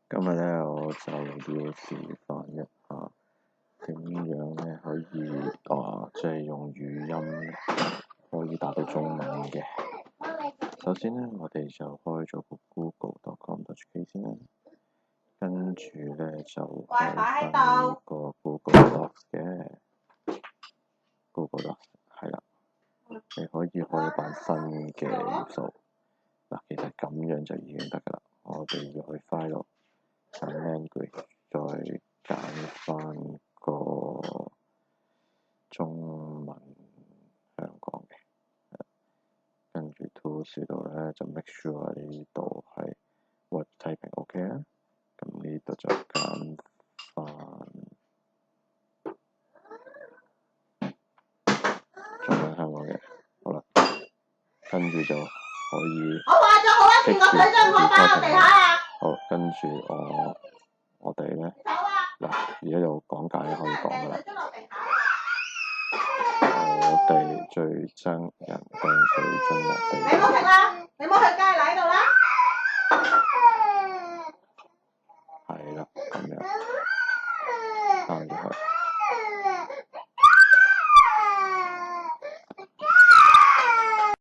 今日咧，我就要示範一下點樣咧可以即係用語音可以打到中文嘅。首先咧，我哋就開咗個 google.com.hk 先啦，跟住咧就開翻呢個 Google Docs 嘅 Google Docs 係啦，你可以開一版新嘅頁數。嗱，其實咁樣就已經得㗎啦。我哋要去 File 揀 Language，再揀翻個中文香港嘅，跟住 Tools 度咧就 make sure 呢度係 Word Typing OK 啦。咁呢度就揀翻中文香港嘅，好啦，跟住就可以即時 recording 啦。好，跟住我哋咧嗱，而家有講解可以講噶啦。我哋最憎人掟水樽落地。